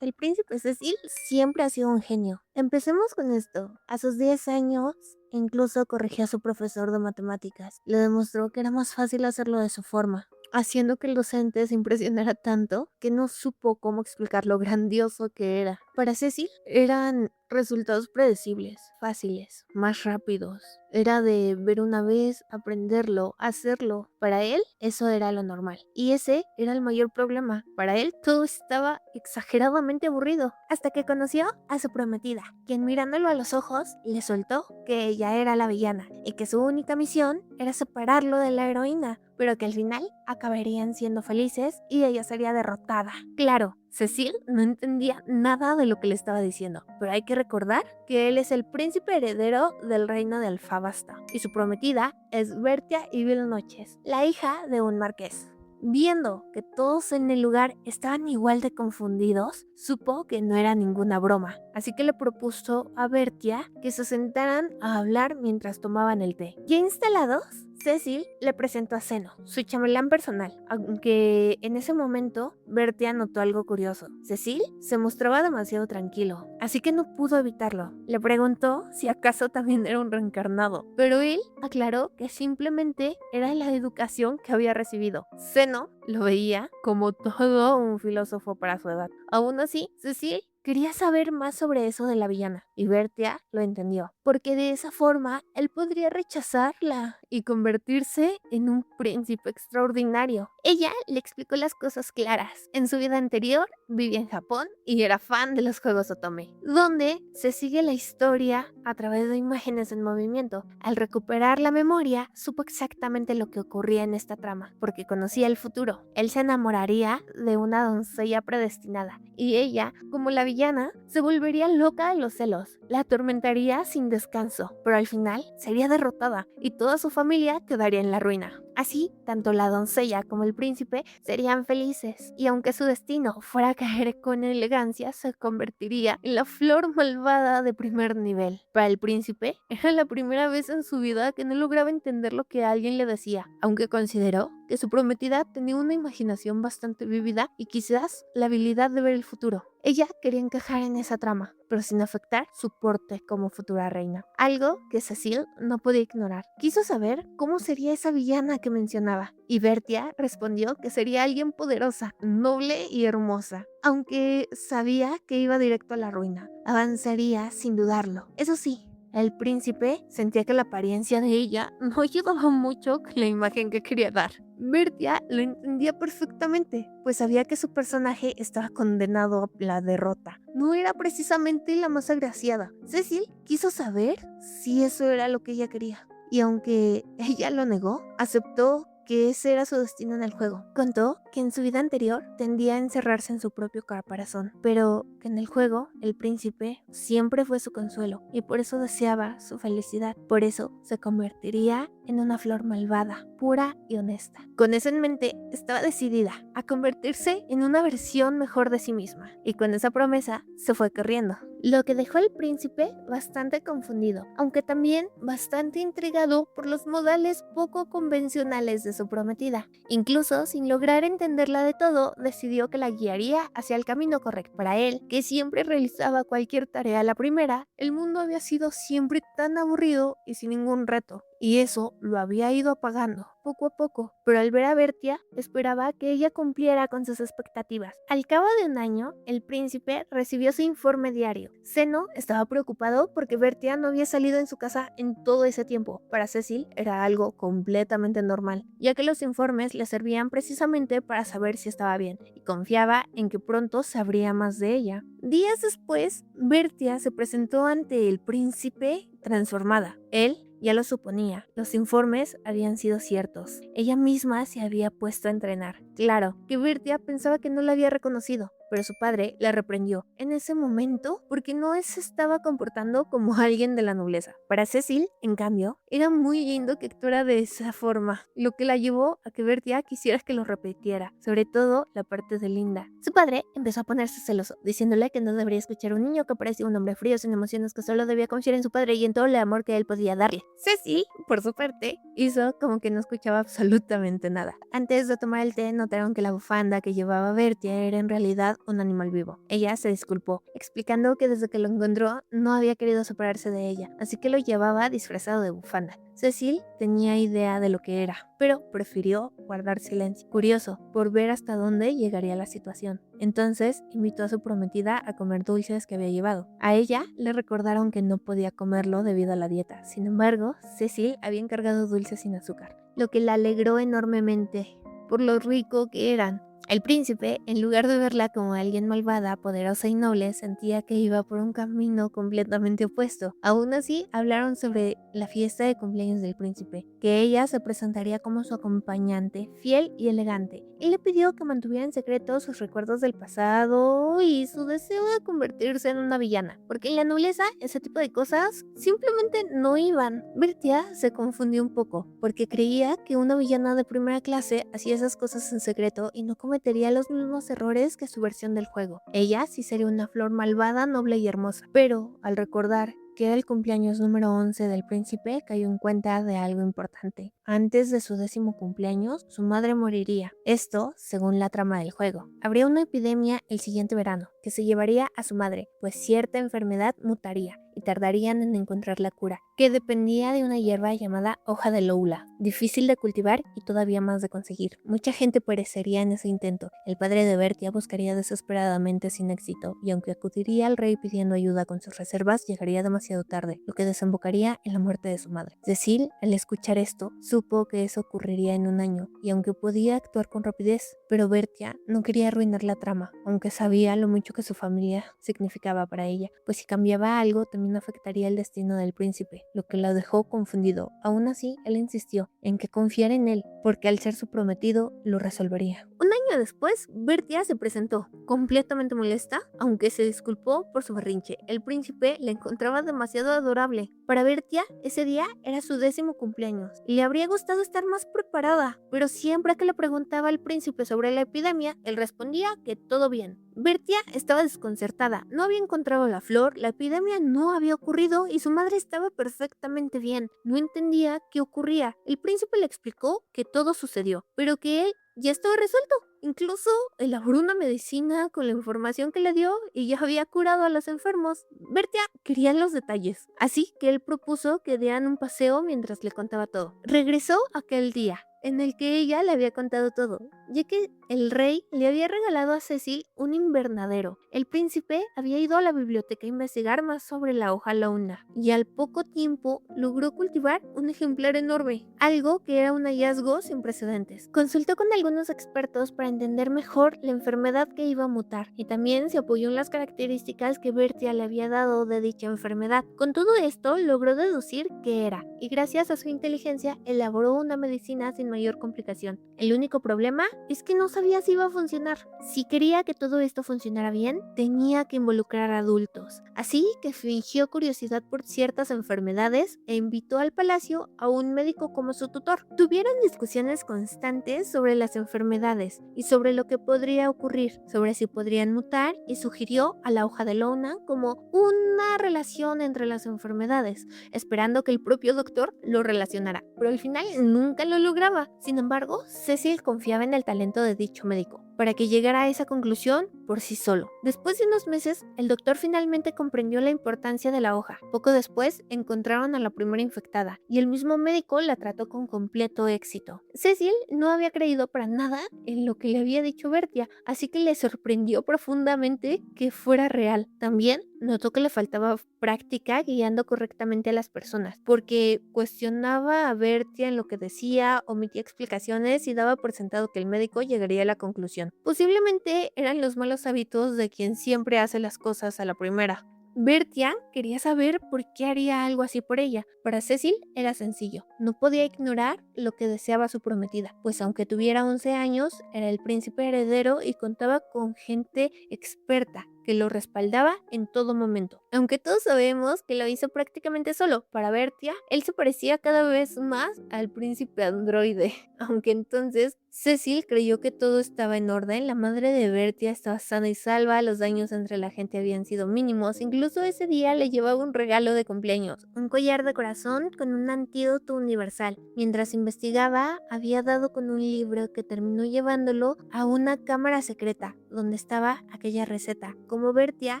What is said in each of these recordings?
El príncipe Cecil siempre ha sido un genio. Empecemos con esto. A sus 10 años, incluso corrigió a su profesor de matemáticas. Le demostró que era más fácil hacerlo de su forma, haciendo que el docente se impresionara tanto que no supo cómo explicar lo grandioso que era. Para Cecil eran resultados predecibles, fáciles, más rápidos. Era de ver una vez, aprenderlo, hacerlo. Para él, eso era lo normal. Y ese era el mayor problema. Para él, todo estaba exageradamente aburrido. Hasta que conoció a su prometida, quien mirándolo a los ojos, le soltó que ella era la villana y que su única misión era separarlo de la heroína, pero que al final acabarían siendo felices y ella sería derrotada. Claro, Cecil no entendía nada de lo que le estaba diciendo, pero hay que recordar que él es el príncipe heredero del reino de Alfabasta y su prometida es Bertia Evil Noches, la hija de un marqués. Viendo que todos en el lugar estaban igual de confundidos, supo que no era ninguna broma, así que le propuso a Bertia que se sentaran a hablar mientras tomaban el té. Ya instalados, Cecil le presentó a Zeno, su chamelán personal, aunque en ese momento Bertia notó algo curioso. Cecil se mostraba demasiado tranquilo, así que no pudo evitarlo. Le preguntó si acaso también era un reencarnado, pero él aclaró que simplemente era la educación que había recibido. Zeno lo veía como todo un filósofo para su edad. Aún así, Cecil quería saber más sobre eso de la villana, y Bertia lo entendió, porque de esa forma él podría rechazarla y convertirse en un príncipe extraordinario. Ella le explicó las cosas claras. En su vida anterior vivía en Japón y era fan de los juegos Otome, donde se sigue la historia a través de imágenes en movimiento. Al recuperar la memoria, supo exactamente lo que ocurría en esta trama, porque conocía el futuro. Él se enamoraría de una doncella predestinada, y ella, como la villana, se volvería loca de los celos, la atormentaría sin descanso, pero al final sería derrotada y toda su familia quedaría en la ruina. Así, tanto la doncella como el príncipe serían felices, y aunque su destino fuera a caer con elegancia, se convertiría en la flor malvada de primer nivel. Para el príncipe, era la primera vez en su vida que no lograba entender lo que alguien le decía, aunque consideró que su prometida tenía una imaginación bastante vívida y quizás la habilidad de ver el futuro. Ella quería encajar en esa trama, pero sin afectar su porte como futura reina, algo que Cecil no podía ignorar. Quiso saber cómo sería esa villana que mencionaba, y Bertia respondió que sería alguien poderosa, noble y hermosa, aunque sabía que iba directo a la ruina. Avanzaría sin dudarlo. Eso sí, el príncipe sentía que la apariencia de ella no ayudaba mucho con la imagen que quería dar. Bertia lo entendía perfectamente, pues sabía que su personaje estaba condenado a la derrota. No era precisamente la más agraciada. Cecil quiso saber si eso era lo que ella quería. Y aunque ella lo negó, aceptó que ese era su destino en el juego. Contó que en su vida anterior tendía a encerrarse en su propio caparazón, pero que en el juego el príncipe siempre fue su consuelo y por eso deseaba su felicidad. Por eso se convertiría en una flor malvada, pura y honesta. Con eso en mente, estaba decidida a convertirse en una versión mejor de sí misma, y con esa promesa se fue corriendo, lo que dejó al príncipe bastante confundido, aunque también bastante intrigado por los modales poco convencionales de su prometida. Incluso sin lograr entenderla de todo, decidió que la guiaría hacia el camino correcto. Para él, que siempre realizaba cualquier tarea a la primera, el mundo había sido siempre tan aburrido y sin ningún reto, y eso lo había ido apagando poco a poco, pero al ver a Bertia, esperaba que ella cumpliera con sus expectativas. Al cabo de un año, el príncipe recibió su informe diario. Zeno estaba preocupado porque Bertia no había salido en su casa en todo ese tiempo. Para Cecil era algo completamente normal, ya que los informes le servían precisamente para saber si estaba bien, y confiaba en que pronto sabría más de ella. Días después, Bertia se presentó ante el príncipe transformada. Él ya lo suponía, los informes habían sido ciertos. Ella misma se había puesto a entrenar. Claro, que Bertia pensaba que no la había reconocido, pero su padre la reprendió en ese momento porque no se estaba comportando como alguien de la nobleza. Para Cecil, en cambio, Era muy lindo que actuara de esa forma, lo que la llevó a que Bertia quisiera que lo repitiera, sobre todo la parte de Linda. Su padre empezó a ponerse celoso, diciéndole que no debería escuchar a un niño que parecía un hombre frío sin emociones, que solo debía confiar en su padre y en todo el amor que él podía darle. Ceci, por su parte, hizo como que no escuchaba absolutamente nada. Antes de tomar el té, notaron que la bufanda que llevaba Bertia era en realidad un animal vivo. Ella se disculpó, explicando que desde que lo encontró no había querido separarse de ella, así que lo llevaba disfrazado de bufanda. Cecil tenía idea de lo que era, pero prefirió guardar silencio, curioso por ver hasta dónde llegaría la situación. Entonces invitó a su prometida a comer dulces que había llevado. A ella le recordaron que no podía comerlo debido a la dieta. Sin embargo, Cecil había encargado dulces sin azúcar, lo que la alegró enormemente por lo rico que eran. El príncipe, en lugar de verla como alguien malvada, poderosa y noble, sentía que iba por un camino completamente opuesto. Aún así, hablaron sobre la fiesta de cumpleaños del príncipe, que ella se presentaría como su acompañante, fiel y elegante, y le pidió que mantuviera en secreto sus recuerdos del pasado y su deseo de convertirse en una villana, porque en la nobleza ese tipo de cosas simplemente no iban. Bertia se confundió un poco, porque creía que una villana de primera clase hacía esas cosas en secreto y no cometería los mismos errores que su versión del juego. Ella sí sería una flor malvada, noble y hermosa, pero al recordar que era el cumpleaños número 11 del príncipe, cayó en cuenta de algo importante. Antes de su 10º cumpleaños, su madre moriría. Esto, según la trama del juego. Habría una epidemia el siguiente verano, que se llevaría a su madre, pues cierta enfermedad mutaría y tardarían en encontrar la cura, que dependía de una hierba llamada hoja de loula, difícil de cultivar y todavía más de conseguir. Mucha gente perecería en ese intento. El padre de Bertia buscaría desesperadamente sin éxito, y aunque acudiría al rey pidiendo ayuda con sus reservas, llegaría demasiado tarde, lo que desembocaría en la muerte de su madre. Cecil, al escuchar esto, supo que eso ocurriría en un año, y aunque podía actuar con rapidez, pero Bertia no quería arruinar la trama, aunque sabía lo mucho que su familia significaba para ella, pues si cambiaba algo también afectaría el destino del príncipe, lo que lo dejó confundido. Aún así, él insistió en que confiara en él, porque al ser su prometido, lo resolvería. Un año después, Bertia se presentó, completamente molesta, aunque se disculpó por su berrinche. El príncipe la encontraba demasiado adorable. Para Bertia, ese día era su 10º cumpleaños, y le habría gustado estar más preparada, pero siempre que le preguntaba al príncipe sobre la epidemia, él respondía que todo bien. Bertia estaba desconcertada, no había encontrado la flor, la epidemia no había ocurrido y su madre estaba perfectamente bien. No entendía qué ocurría. El príncipe le explicó que todo sucedió, pero que él ya estaba resuelto. Incluso elaboró una medicina con la información que le dio y ya había curado a los enfermos. Bertia quería los detalles, así que él propuso que dieran un paseo mientras le contaba todo. Regresó aquel día en el que ella le había contado todo, ya que el rey le había regalado a Cecil un invernadero. El príncipe había ido a la biblioteca a investigar más sobre la hoja launa y al poco tiempo logró cultivar un ejemplar enorme, algo que era un hallazgo sin precedentes. Consultó con algunos expertos para entender mejor la enfermedad que iba a mutar y también se apoyó en las características que Bertia le había dado de dicha enfermedad. Con todo esto logró deducir qué era y gracias a su inteligencia elaboró una medicina sin mayor complicación. El único problema es que no sabía si iba a funcionar. Si quería que todo esto funcionara bien, tenía que involucrar a adultos. Así que fingió curiosidad por ciertas enfermedades e invitó al palacio a un médico como su tutor. Tuvieron discusiones constantes sobre las enfermedades y sobre lo que podría ocurrir, sobre si podrían mutar, y sugirió a la hoja de lona como una relación entre las enfermedades, esperando que el propio doctor lo relacionara, pero al final nunca lo lograba. Sin embargo, Cecil confiaba en el talento de dicho médico para que llegara a esa conclusión por sí solo. Después de unos meses, el doctor finalmente comprendió la importancia de la hoja. Poco después, encontraron a la primera infectada y el mismo médico la trató con completo éxito. Cecil no había creído para nada en lo que le había dicho Bertia, así que le sorprendió profundamente que fuera real. También notó que le faltaba práctica guiando correctamente a las personas, porque cuestionaba a Bertia en lo que decía, omitía explicaciones y daba por sentado que el médico llegaría a la conclusión. Posiblemente eran los malos hábitos de quien siempre hace las cosas a la primera. Bertia quería saber por qué haría algo así por ella. Para Cecil era sencillo. No podía ignorar lo que deseaba su prometida, pues aunque tuviera 11 años, era el príncipe heredero y contaba con gente experta que lo respaldaba en todo momento. Aunque todos sabemos que lo hizo prácticamente solo para Bertia, él se parecía cada vez más al príncipe androide. Aunque entonces Cecil creyó que todo estaba en orden, la madre de Bertia estaba sana y salva, los daños entre la gente habían sido mínimos, incluso ese día le llevaba un regalo de cumpleaños, un collar de corazón con un antídoto universal. Mientras investigaba, había dado con un libro que terminó llevándolo a una cámara secreta, donde estaba aquella receta. Como Bertia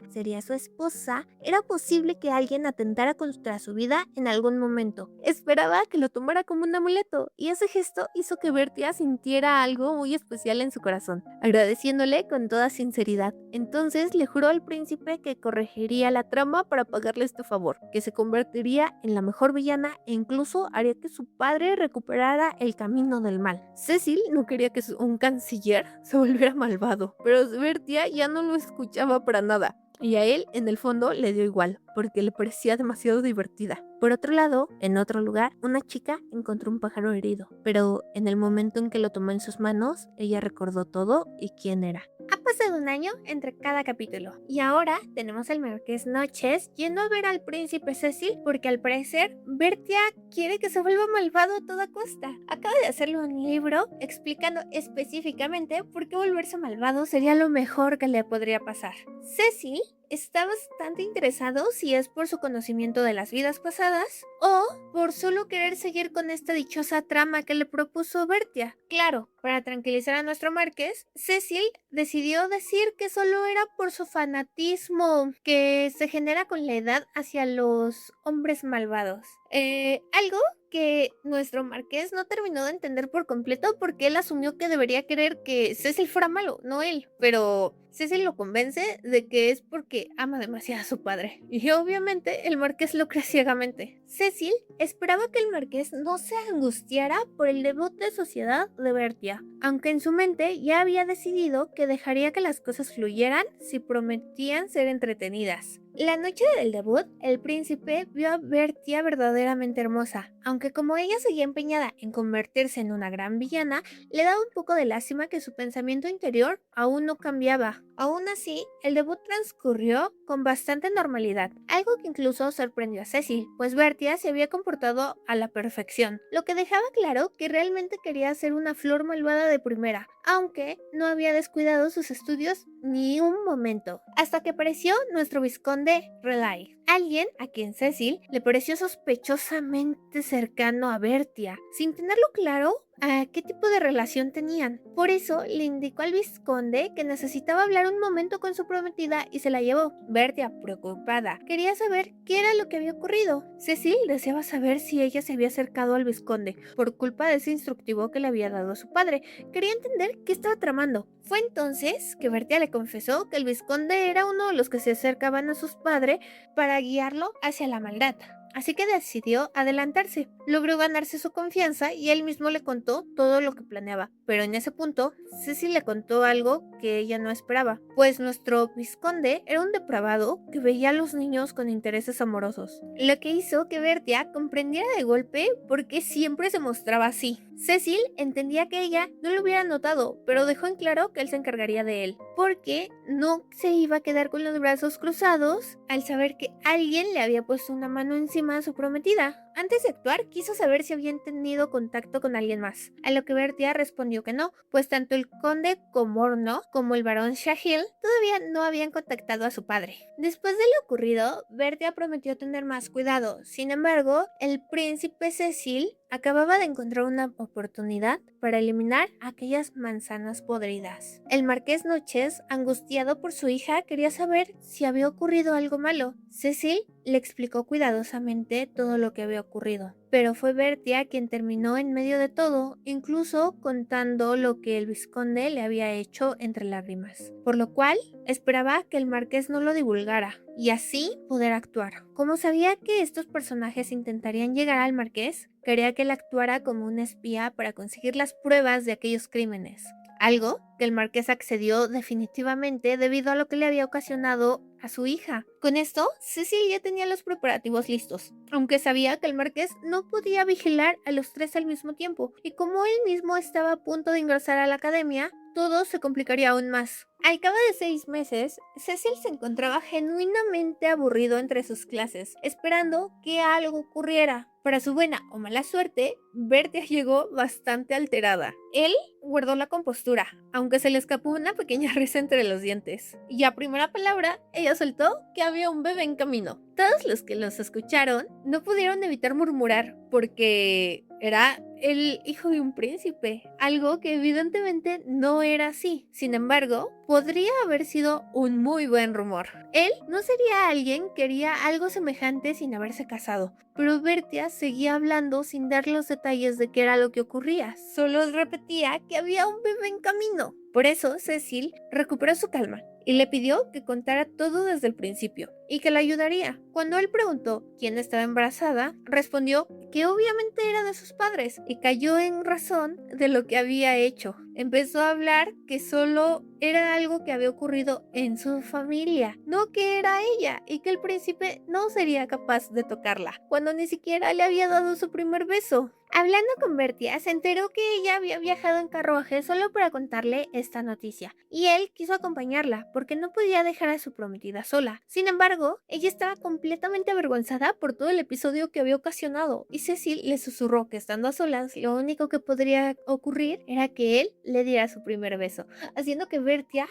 sería su esposa, era posible que alguien atentara contra su vida en algún momento. Esperaba que lo tomara como un amuleto, y ese gesto hizo que Bertia sintiera algo muy especial en su corazón, agradeciéndole con toda sinceridad. Entonces le juró al príncipe que corregiría la trama para pagarle este favor, que se convertiría en la mejor villana e incluso haría que su padre recuperara el camino del mal. Cecil no quería que un canciller se volviera malvado, pero Bertia ya no lo escuchaba para nada. Y a él, en el fondo, le dio igual, porque le parecía demasiado divertida. Por otro lado, en otro lugar, una chica encontró un pájaro herido, pero en el momento en que lo tomó en sus manos, ella recordó todo y quién era. Ha pasado un año entre cada capítulo, y ahora tenemos al Marqués Noches yendo a ver al príncipe Cecil porque al parecer Bertia quiere que se vuelva malvado a toda costa. Acaba de hacerle un libro explicando específicamente por qué volverse malvado sería lo mejor que le podría pasar. Cecil está bastante interesado si es por su conocimiento de las vidas pasadas o por solo querer seguir con esta dichosa trama que le propuso Bertia. Claro, para tranquilizar a nuestro Marqués, Cecil decidió decir que solo era por su fanatismo que se genera con la edad hacia los hombres malvados. Algo que nuestro Marqués no terminó de entender por completo porque él asumió que debería querer que Cecil fuera malo, no él. Pero Cecil lo convence de que es porque ama demasiado a su padre. Y obviamente el Marqués lo cree ciegamente. Cecil esperaba que el Marqués no se angustiara por el debut de sociedad de Bertia, aunque en su mente ya había decidido que dejaría que las cosas fluyeran si prometían ser entretenidas. La noche del debut, el príncipe vio a Bertia verdaderamente hermosa, aunque como ella seguía empeñada en convertirse en una gran villana, le daba un poco de lástima que su pensamiento interior aún no cambiaba. Aún así, el debut transcurrió con bastante normalidad, algo que incluso sorprendió a Cecil, pues Bertia se había comportado a la perfección, lo que dejaba claro que realmente quería ser una flor malvada de primera, aunque no había descuidado sus estudios ni un momento, hasta que apareció nuestro vizconde Relay, alguien a quien Cecil le pareció sospechosamente cercano a Bertia, sin tenerlo claro a qué tipo de relación tenían. Por eso le indicó al vizconde que necesitaba hablar un momento con su prometida y se la llevó. Bertia, preocupada, quería saber qué era lo que había ocurrido. Cecil deseaba saber si ella se había acercado al vizconde por culpa de ese instructivo que le había dado a su padre. Quería entender qué estaba tramando. Fue entonces que Bertia le confesó que el vizconde era uno de los que se acercaban a sus padres para guiarlo hacia la maldad. Así que decidió adelantarse. Logró ganarse su confianza y él mismo le contó todo lo que planeaba. Pero en ese punto, Cecil le contó algo que ella no esperaba, pues nuestro vizconde era un depravado que veía a los niños con intereses amorosos, lo que hizo que Bertia comprendiera de golpe por qué siempre se mostraba así. Cecil entendía que ella no lo hubiera notado, pero dejó en claro que él se encargaría de él, porque no se iba a quedar con los brazos cruzados al saber que alguien le había puesto una mano encima a su prometida. Antes de actuar, quiso saber si habían tenido contacto con alguien más, a lo que Bertia respondió que no, pues tanto el conde Comorno como el barón Shahil todavía no habían contactado a su padre. Después de lo ocurrido, Bertia prometió tener más cuidado. Sin embargo, el príncipe Cecil acababa de encontrar una oportunidad para eliminar aquellas manzanas podridas. El Marqués Noches, angustiado por su hija, quería saber si había ocurrido algo malo. Cecil le explicó cuidadosamente todo lo que había ocurrido, pero fue Bertia quien terminó en medio de todo, incluso contando lo que el vizconde le había hecho entre lágrimas, por lo cual esperaba que el marqués no lo divulgara y así poder actuar. Como sabía que estos personajes intentarían llegar al marqués, quería que él actuara como un espía para conseguir las pruebas de aquellos crímenes. Algo que el marqués accedió definitivamente debido a lo que le había ocasionado a su hija. Con esto, Cecil ya tenía los preparativos listos, aunque sabía que el marqués no podía vigilar a los tres al mismo tiempo, y como él mismo estaba a punto de ingresar a la academia, todo se complicaría aún más. Al cabo de 6 meses, Cecil se encontraba genuinamente aburrido entre sus clases, esperando que algo ocurriera. Para su buena o mala suerte, Bertie llegó bastante alterada. Él guardó la compostura, aunque se le escapó una pequeña risa entre los dientes. Y a primera palabra, ella soltó que había un bebé en camino. Todos los que los escucharon no pudieron evitar murmurar, porque era el hijo de un príncipe, algo que evidentemente no era así. Sin embargo, podría haber sido un muy buen rumor. Él no sería alguien que haría algo semejante sin haberse casado, pero Bertia seguía hablando sin dar los detalles de qué era lo que ocurría, solo repetía que había un bebé en camino. Por eso Cecil recuperó su calma y le pidió que contara todo desde el principio y que la ayudaría. Cuando él preguntó quién estaba embarazada, respondió que obviamente era de sus padres y cayó en razón de lo que había hecho. Empezó a hablar que solo era algo que había ocurrido en su familia, no que era ella, y que el príncipe no sería capaz de tocarla, cuando ni siquiera le había dado su primer beso. Hablando con Bertia, se enteró que ella había viajado en carruaje solo para contarle esta noticia, y él quiso acompañarla porque no podía dejar a su prometida sola. Sin embargo, ella estaba completamente avergonzada por todo el episodio que había ocasionado, y Cecil le susurró que estando a solas, lo único que podría ocurrir era que él le diera su primer beso, haciendo que Bertia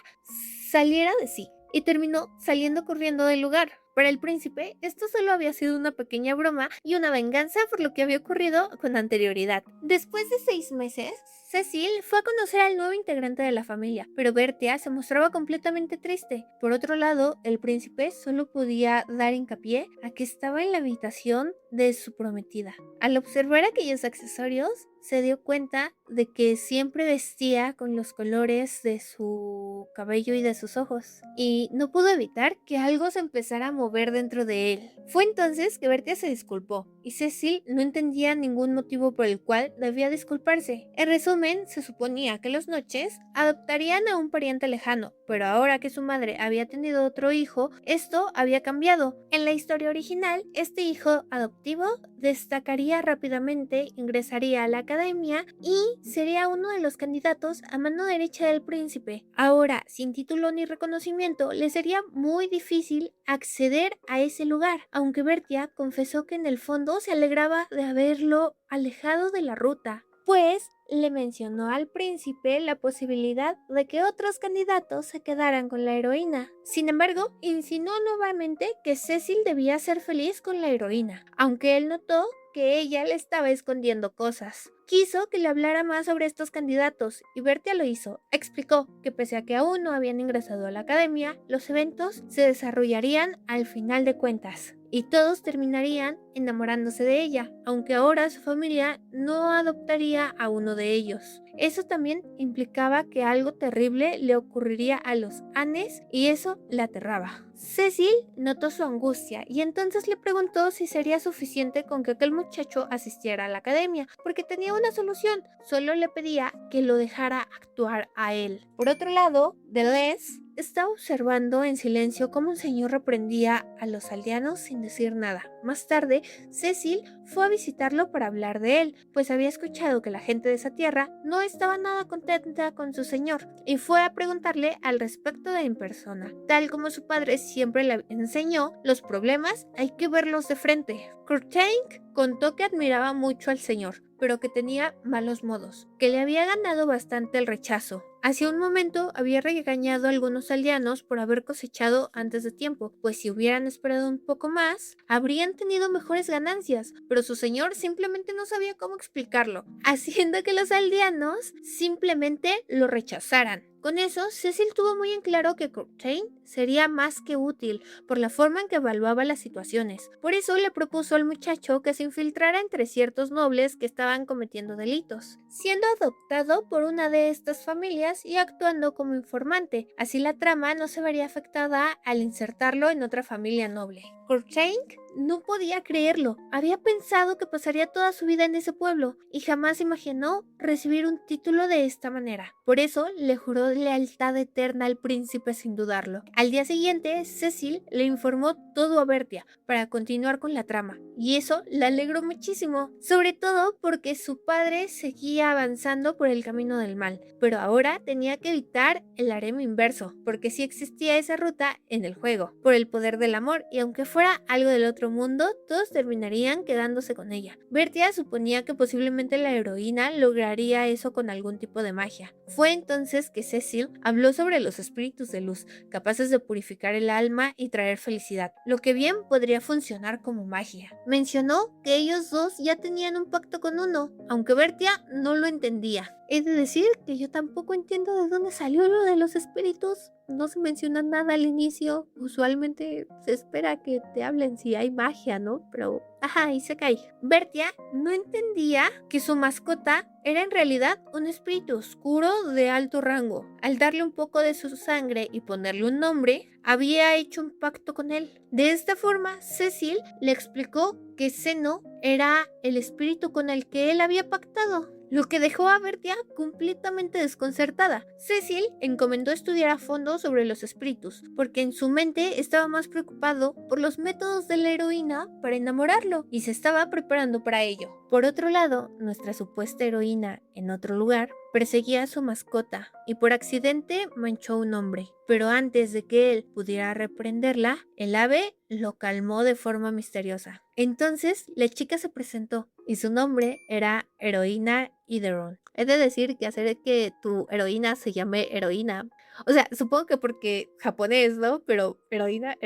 saliera de sí y terminó saliendo corriendo del lugar. Para el príncipe, esto solo había sido una pequeña broma y una venganza por lo que había ocurrido con anterioridad. Después de 6 meses, Cecil fue a conocer al nuevo integrante de la familia, pero Bertia se mostraba completamente triste. Por otro lado, el príncipe solo podía dar hincapié a que estaba en la habitación de su prometida. Al observar aquellos accesorios, se dio cuenta de que siempre vestía con los colores de su cabello y de sus ojos, y no pudo evitar que algo se empezara a mover dentro de él. Fue entonces que Bertia se disculpó, y Cecil no entendía ningún motivo por el cual debía disculparse. En resumen, se suponía que las noches adoptarían a un pariente lejano, pero ahora que su madre había tenido otro hijo, esto había cambiado. En la historia original, este hijo adoptivo destacaría rápidamente, ingresaría a la academia y sería uno de los candidatos a mano derecha del príncipe. Ahora, sin título ni reconocimiento, le sería muy difícil acceder a ese lugar, aunque Bertia confesó que en el fondo se alegraba de haberlo alejado de la ruta, pues le mencionó al príncipe la posibilidad de que otros candidatos se quedaran con la heroína. Sin embargo, insinuó nuevamente que Cecil debía ser feliz con la heroína, aunque él notó que ella le estaba escondiendo cosas. Quiso que le hablara más sobre estos candidatos y Bertia lo hizo. Explicó que pese a que aún no habían ingresado a la academia, los eventos se desarrollarían al final de cuentas y todos terminarían enamorándose de ella, aunque ahora su familia no adoptaría a uno de ellos. Eso también implicaba que algo terrible le ocurriría a los Annes y eso la aterraba. Cecil notó su angustia y entonces le preguntó si sería suficiente con que aquel muchacho asistiera a la academia, porque tenía una solución, solo le pedía que lo dejara actuar a él. Por otro lado, Deleuze estaba observando en silencio cómo un señor reprendía a los aldeanos sin decir nada. Más tarde, Cecil fue a visitarlo para hablar de él, pues había escuchado que la gente de esa tierra no estaba nada contenta con su señor, y fue a preguntarle al respecto en persona. Tal como su padre siempre le enseñó, los problemas hay que verlos de frente. Cruikshank contó que admiraba mucho al señor, pero que tenía malos modos, que le había ganado bastante el rechazo. Hacia un momento había regañado a algunos aldeanos por haber cosechado antes de tiempo, pues si hubieran esperado un poco más, habrían tenido mejores ganancias, pero su señor simplemente no sabía cómo explicarlo, haciendo que los aldeanos simplemente lo rechazaran. Con eso, Cecil tuvo muy en claro que Cruikshank sería más que útil por la forma en que evaluaba las situaciones. Por eso le propuso al muchacho que se infiltrara entre ciertos nobles que estaban cometiendo delitos, siendo adoptado por una de estas familias y actuando como informante. Así la trama no se vería afectada al insertarlo en otra familia noble. Cruikshank no podía creerlo. Había pensado que pasaría toda su vida en ese pueblo y jamás imaginó recibir un título de esta manera. Por eso le juró lealtad eterna al príncipe sin dudarlo. Al día siguiente, Cecil le informó todo a Bertia para continuar con la trama, y eso la alegró muchísimo, sobre todo porque su padre seguía avanzando por el camino del mal, pero ahora tenía que evitar el harem inverso, porque sí existía esa ruta en el juego, por el poder del amor, y aunque fuera algo del otro mundo, todos terminarían quedándose con ella. Bertia suponía que posiblemente la heroína lograría eso con algún tipo de magia. Fue entonces que Cecil habló sobre los espíritus de luz, capaces de purificar el alma y traer felicidad, lo que bien podría funcionar como magia. Mencionó que ellos dos ya tenían un pacto con uno, aunque Bertia no lo entendía. He de decir que yo tampoco entiendo de dónde salió lo de los espíritus. No se menciona nada al inicio. Usualmente se espera que te hablen si hay magia, ¿no? Pero, ajá, y se cae. Bertia no entendía que su mascota era en realidad un espíritu oscuro de alto rango. Al darle un poco de su sangre y ponerle un nombre, había hecho un pacto con él. De esta forma, Cecil le explicó que Zeno era el espíritu con el que él había pactado, lo que dejó a Bertia completamente desconcertada. Cecil encomendó estudiar a fondo sobre los espíritus, porque en su mente estaba más preocupado por los métodos de la heroína para enamorarlo, y se estaba preparando para ello. Por otro lado, nuestra supuesta heroína, en otro lugar, perseguía a su mascota y por accidente manchó a un hombre. Pero antes de que él pudiera reprenderla, el ave lo calmó de forma misteriosa. Entonces la chica se presentó y su nombre era Heroína Ideron. He de decir que hacer que tu heroína se llame heroína, o sea, supongo que porque japonés, ¿no? Pero heroína,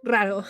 raro.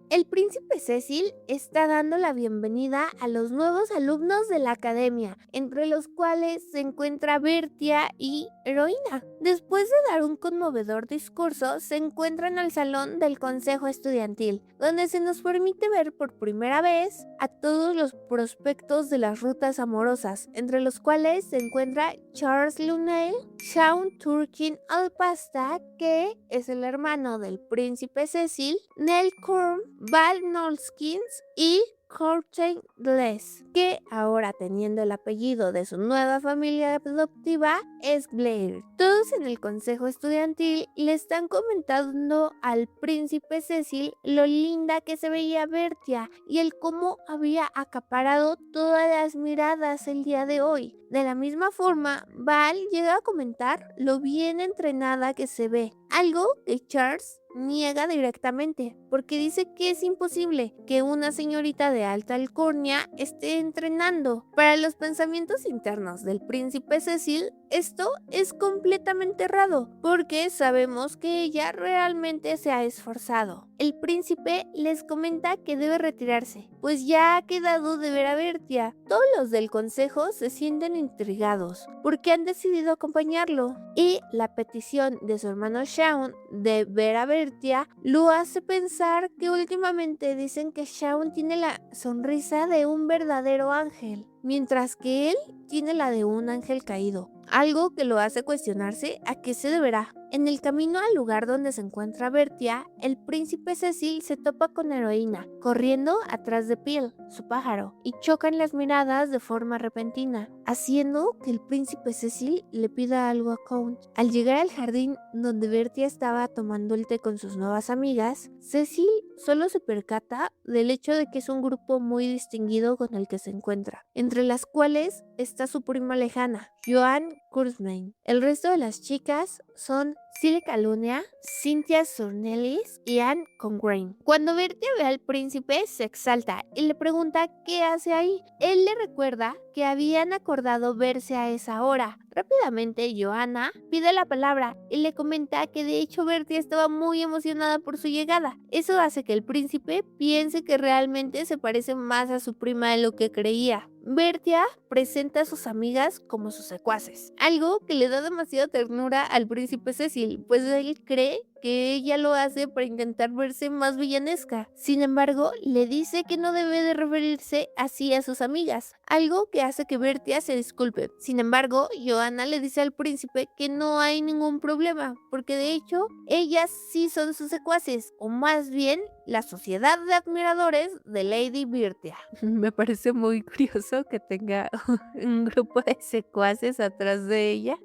El príncipe Cecil está dando la bienvenida a los nuevos alumnos de la academia, entre los cuales se encuentra Bertia y Heroína. Después de dar un conmovedor discurso, se encuentran al salón del consejo estudiantil, donde se nos permite ver por primera vez a todos los prospectos de las rutas amorosas, entre los cuales se encuentra Charles Lunel, Shaun Turkin Alpasta, que es el hermano del príncipe Cecil, Nell Curm, Val Nolskins y Courtney Glass, que ahora teniendo el apellido de su nueva familia adoptiva es Blair. Todos en el consejo estudiantil le están comentando al príncipe Cecil lo linda que se veía Bertia y el cómo había acaparado todas las miradas el día de hoy. De la misma forma, Val llega a comentar lo bien entrenada que se ve, algo que Charles niega directamente, porque dice que es imposible que una señorita de alta alcurnia esté entrenando. Para los pensamientos internos del príncipe Cecil, esto es completamente errado, porque sabemos que ella realmente se ha esforzado. El príncipe les comenta que debe retirarse, pues ya ha quedado de ver a Bertia. Todos los del consejo se sienten intrigados, porque han decidido acompañarlo, y la petición de su hermano Shaun de ver a Bertia lo hace pensar que últimamente dicen que Shaun tiene la sonrisa de un verdadero ángel, mientras que él tiene la de un ángel caído, algo que lo hace cuestionarse a qué se deberá. En el camino al lugar donde se encuentra Bertia, el príncipe Cecil se topa con Heroína, corriendo atrás de Peel, su pájaro, y chocan las miradas de forma repentina, haciendo que el príncipe Cecil le pida algo a Count. Al llegar al jardín donde Bertia estaba tomando el té con sus nuevas amigas, Cecil solo se percata del hecho de que es un grupo muy distinguido con el que se encuentra, entre las cuales está su prima lejana, Joan Kurzweil. El resto de las chicas son Silica Lunia, Cynthia Sornelis y Anne Congrain. Cuando Bertie ve al príncipe, se exalta y le pregunta qué hace ahí. Él le recuerda que habían acordado verse a esa hora. Rápidamente, Joanna pide la palabra y le comenta que de hecho Bertie estaba muy emocionada por su llegada. Eso hace que el príncipe piense que realmente se parece más a su prima de lo que creía. Bertia presenta a sus amigas como sus secuaces, algo que le da demasiada ternura al príncipe Cecil, pues él cree que ella lo hace para intentar verse más villanesca. Sin embargo, le dice que no debe de referirse así a sus amigas, algo que hace que Bertia se disculpe. Sin embargo, Johanna le dice al príncipe que no hay ningún problema, porque de hecho, ellas sí son sus secuaces, o más bien, la sociedad de admiradores de Lady Bertia. Me parece muy curioso que tenga un grupo de secuaces atrás de ella,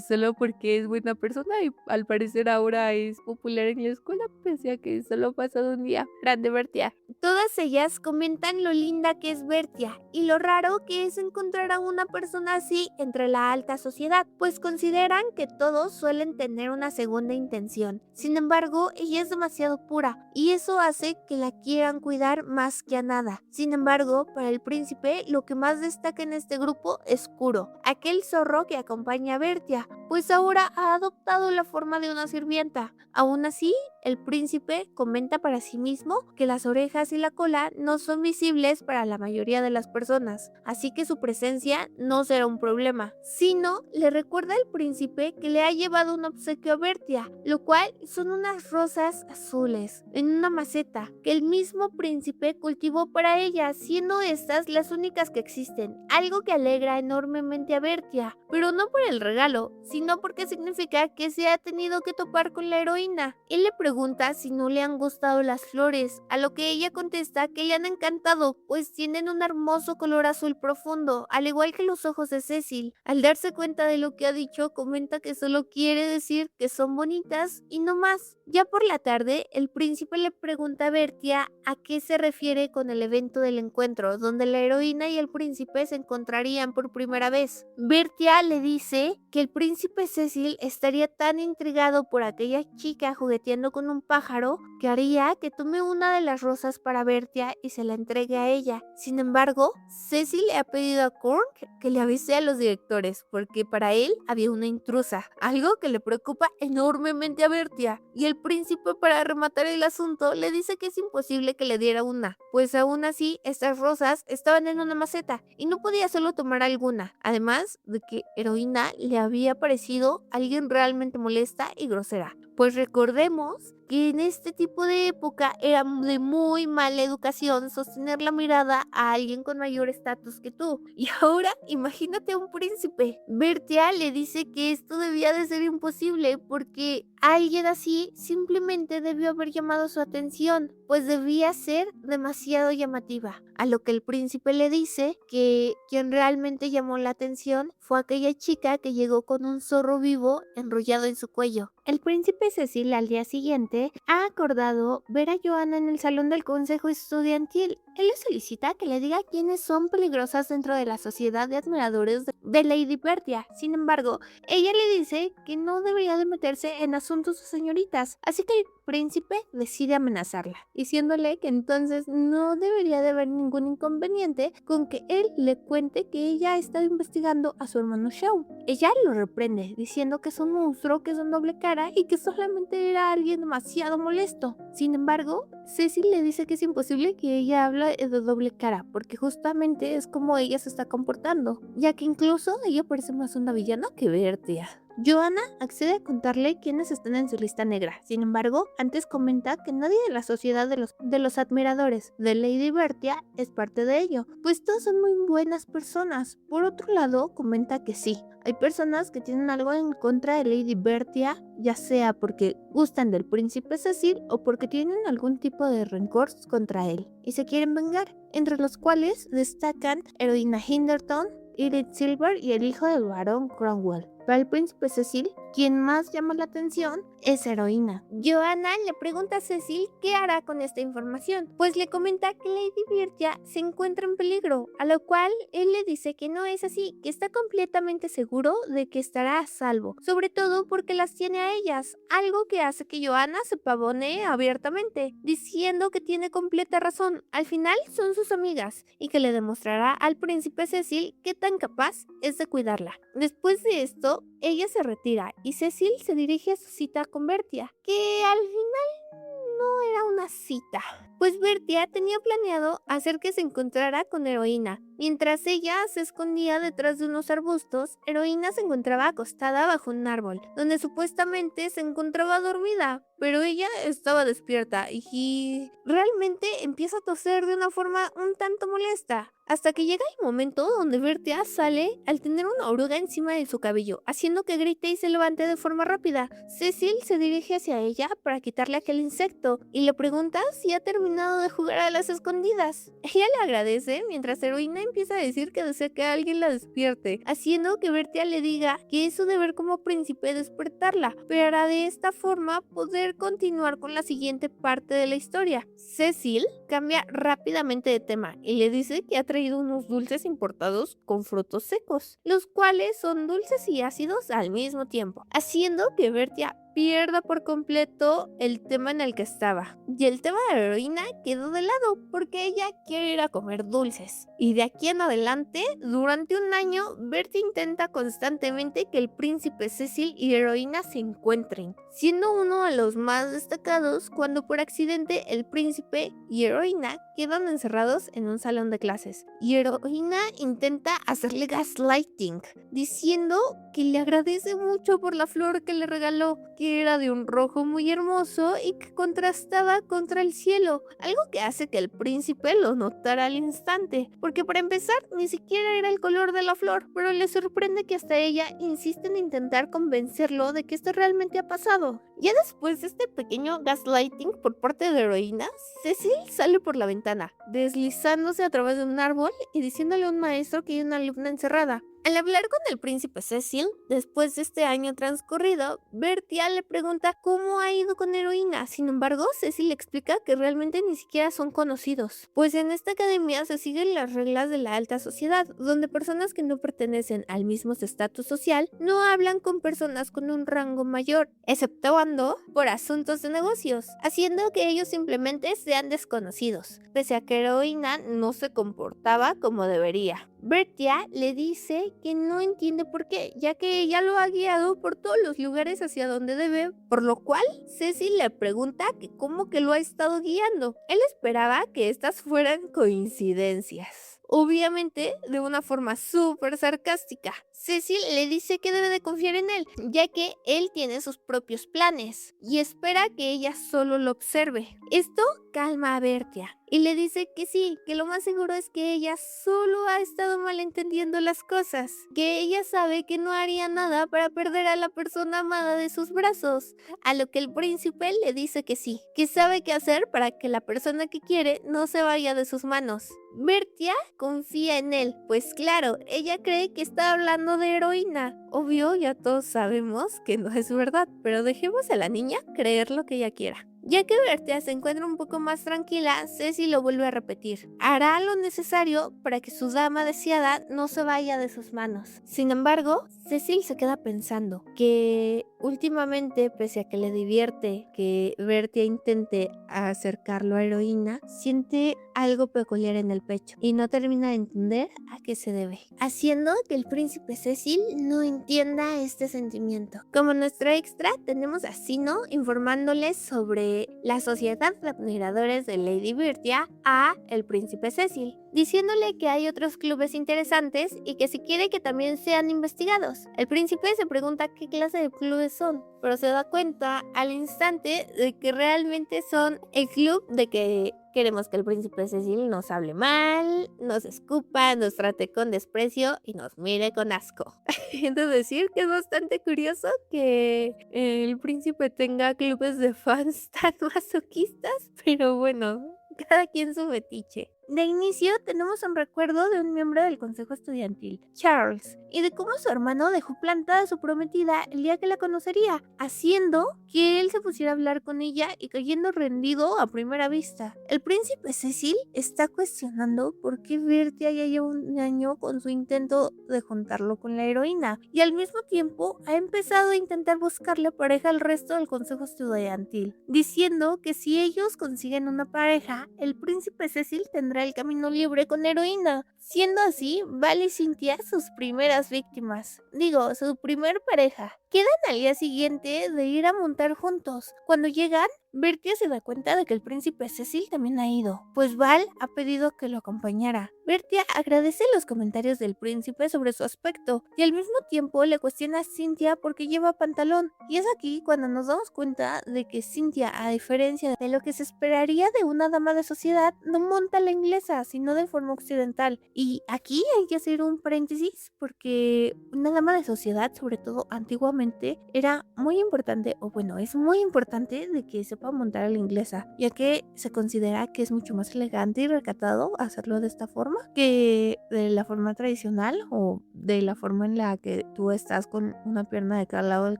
solo porque es buena persona y al parecer ahora es popular en la escuela, pese a que solo ha pasado un día. Grande Bertia. Todas ellas comentan lo linda que es Bertia y lo raro que es encontrar a una persona así entre la alta sociedad, pues consideran que todos suelen tener una segunda intención. Sin embargo, ella es demasiado pura y eso hace que la quieran cuidar más que a nada. Sin embargo, para el príncipe, lo que más destaca en este grupo es Kuro, aquel zorro que acompaña a Bertia, pues ahora ha adoptado la forma de una sirvienta. Aún así, el príncipe comenta para sí mismo que las orejas y la cola no son visibles para la mayoría de las personas, así que su presencia no será un problema, sino le recuerda al príncipe que le ha llevado un obsequio a Bertia, lo cual son unas rosas azules en una maceta que el mismo príncipe cultivó para ella, siendo estas las únicas que existen, algo que alegra enormemente a Bertia, pero no por el regalo, sino porque significa que se ha tenido que topar con la heroína. Él le pregunta si no le han gustado las flores, a lo que ella contesta que le han encantado, pues tienen un hermoso color azul profundo, al igual que los ojos de Cecil. Al darse cuenta de lo que ha dicho, comenta que solo quiere decir que son bonitas y no más. Ya por la tarde, el príncipe le pregunta a Bertia a qué se refiere con el evento del encuentro, donde la heroína y el príncipe se encontrarían por primera vez. Bertia le dice que el príncipe Cecil estaría tan intrigado por aquella chica jugueteando con un pájaro que haría que tome una de las rosas para Bertia y se la entregue a ella. Sin embargo, Cecil le ha pedido a Kurt que le avise a los directores porque para él había una intrusa, algo que le preocupa enormemente a Bertia, y el príncipe, para rematar el asunto, le dice que es imposible que le diera una, pues aún así estas rosas estaban en una maceta y no podía solo tomar alguna, además de que Heroína le había parecido alguien realmente molesta y grosera. Pues recordemos que en este tipo de época era de muy mala educación sostener la mirada a alguien con mayor estatus que tú. Y ahora imagínate a un príncipe. Bertia le dice que esto debía de ser imposible porque alguien así simplemente debió haber llamado su atención, pues debía ser demasiado llamativa. A lo que el príncipe le dice que quien realmente llamó la atención fue aquella chica que llegó con un zorro vivo enrollado en su cuello. El príncipe Cecil al día siguiente ha acordado ver a Johanna en el salón del consejo estudiantil. Él le solicita que le diga quiénes son peligrosas dentro de la sociedad de admiradores de Lady Bertia. Sin embargo, ella le dice que no debería de meterse en asuntos de señoritas, así que el príncipe decide amenazarla, diciéndole que entonces no debería de haber ningún inconveniente con que él le cuente que ella ha estado investigando a su hermano Shaun. Ella lo reprende, diciendo que es un monstruo, que es un doble cara y que solamente era alguien demasiado molesto. Sin embargo, Cecil le dice que es imposible que ella hable de doble cara, porque justamente es como ella se está comportando, ya que incluso ella parece más una villana que Bertia. Johanna accede a contarle quiénes están en su lista negra. Sin embargo, antes comenta que nadie de la sociedad de los admiradores de Lady Bertia es parte de ello, pues todos son muy buenas personas. Por otro lado, comenta que sí, hay personas que tienen algo en contra de Lady Bertia, ya sea porque gustan del príncipe Cecil o porque tienen algún tipo de rencor contra él y se quieren vengar, entre los cuales destacan Heroína Hinderton, Edith Silver y el hijo del barón Cromwell. Para el príncipe Cecil, quien más llama la atención es Heroína. Johanna le pregunta a Cecil qué hará con esta información, pues le comenta que Lady Bertia se encuentra en peligro, a lo cual él le dice que no es así, que está completamente seguro de que estará a salvo, sobre todo porque las tiene a ellas, algo que hace que Johanna se pavonee abiertamente, diciendo que tiene completa razón, al final son sus amigas, y que le demostrará al príncipe Cecil qué tan capaz es de cuidarla. Después de esto, ella se retira y Cecil se dirige a su cita con Bertia, que al final no era una cita, pues Bertia tenía planeado hacer que se encontrara con Heroína, Mientras ella se escondía detrás de unos arbustos, Heroína se encontraba acostada bajo un árbol, donde supuestamente se encontraba dormida, pero ella estaba despierta y realmente empieza a toser de una forma un tanto molesta. Hasta que llega el momento donde Bertia sale al tener una oruga encima de su cabello, haciendo que grite y se levante de forma rápida. Cecil se dirige hacia ella para quitarle aquel insecto y le pregunta si ha terminado de jugar a las escondidas. Ella le agradece mientras Heroína empieza a decir que desea que alguien la despierte, haciendo que Bertia le diga que es su deber como príncipe despertarla, para de esta forma poder continuar con la siguiente parte de la historia. Cecil cambia rápidamente de tema y le dice que ha traído unos dulces importados con frutos secos, los cuales son dulces y ácidos al mismo tiempo, haciendo que Bertia pierda por completo el tema en el que estaba. Y el tema de la heroína quedó de lado porque ella quiere ir a comer dulces. Y de aquí en adelante, durante un año, Bertie intenta constantemente que el príncipe Cecil y heroína se encuentren, siendo uno de los más destacados cuando por accidente el príncipe y heroína quedan encerrados en un salón de clases. Y heroína intenta hacerle gaslighting, diciendo que le agradece mucho por la flor que le regaló, que era de un rojo muy hermoso y que contrastaba contra el cielo, algo que hace que el príncipe lo notara al instante, porque para empezar ni siquiera era el color de la flor, pero le sorprende que hasta ella insiste en intentar convencerlo de que esto realmente ha pasado. Ya después de este pequeño gaslighting por parte de heroína, Cecil sale por la ventana, deslizándose a través de un árbol y diciéndole a un maestro que hay una alumna encerrada. Al hablar con el príncipe Cecil, después de este año transcurrido, Bertia le pregunta cómo ha ido con heroína. Sin embargo, Cecil le explica que realmente ni siquiera son conocidos, pues en esta academia se siguen las reglas de la alta sociedad, donde personas que no pertenecen al mismo estatus social no hablan con personas con un rango mayor, exceptuando por asuntos de negocios, haciendo que ellos simplemente sean desconocidos, pese a que heroína no se comportaba como debería. Bertia le dice que no entiende por qué, ya que ella lo ha guiado por todos los lugares hacia donde debe, por lo cual Cecil le pregunta que cómo que lo ha estado guiando. Él esperaba que estas fueran coincidencias, obviamente de una forma súper sarcástica. Cecil le dice que debe de confiar en él, ya que él tiene sus propios planes y espera que ella solo lo observe. Esto calma a Bertia y le dice que sí, que lo más seguro es que ella solo ha estado malentendiendo las cosas, que ella sabe que no haría nada para perder a la persona amada de sus brazos, a lo que el príncipe le dice que sí, que sabe qué hacer para que la persona que quiere no se vaya de sus manos. Bertia confía en él, pues claro, ella cree que está hablando de heroína. Obvio, ya todos sabemos que no es verdad, pero dejemos a la niña creer lo que ella quiera. Ya que Bertia se encuentra un poco más tranquila, Cecil lo vuelve a repetir. Hará lo necesario para que su dama deseada no se vaya de sus manos. Sin embargo, Cecil se queda pensando que últimamente, pese a que le divierte que Bertia intente acercarlo a heroína, siente algo peculiar en el pecho y no termina de entender a qué se debe, haciendo que el príncipe Cecil no entienda este sentimiento. Como nuestra extra, tenemos a Sino informándoles sobre la sociedad de admiradores de Lady Bertia a el príncipe Cecil, diciéndole que hay otros clubes interesantes y que si quiere que también sean investigados. El príncipe se pregunta qué clase de clubes son, pero se da cuenta al instante de que realmente son el club de que queremos que el príncipe Cecil nos hable mal, nos escupa, nos trate con desprecio y nos mire con asco. Es decir, que es bastante curioso que el príncipe tenga clubes de fans tan masoquistas, pero bueno, cada quien su fetiche. De inicio tenemos un recuerdo de un miembro del consejo estudiantil, Charles, y de cómo su hermano dejó plantada a su prometida el día que la conocería, haciendo que él se pusiera a hablar con ella y cayendo rendido a primera vista. El príncipe Cecil está cuestionando por qué Bertia ya lleva un año con su intento de juntarlo con la heroína, y al mismo tiempo ha empezado a intentar buscarle pareja al resto del consejo estudiantil, diciendo que si ellos consiguen una pareja, el príncipe Cecil tendrá el camino libre con heroína, siendo así Val y Cynthia sus primeras víctimas. Digo, su primer pareja. Quedan al día siguiente de ir a montar juntos. Cuando llegan, Bertie se da cuenta de que el príncipe Cecil también ha ido, pues Val ha pedido que lo acompañara. Bertie agradece los comentarios del príncipe sobre su aspecto y al mismo tiempo le cuestiona a Cynthia por qué lleva pantalón. Y es aquí cuando nos damos cuenta de que Cynthia, a diferencia de lo que se esperaría de una dama de sociedad, no monta la inglesa, sino de forma occidental. Y aquí hay que hacer un paréntesis porque una dama de sociedad, sobre todo antiguamente, era muy importante, o bueno, es muy importante de que sepa montar a la inglesa, ya que se considera que es mucho más elegante y recatado hacerlo de esta forma que de la forma tradicional o de la forma en la que tú estás con una pierna de cada lado del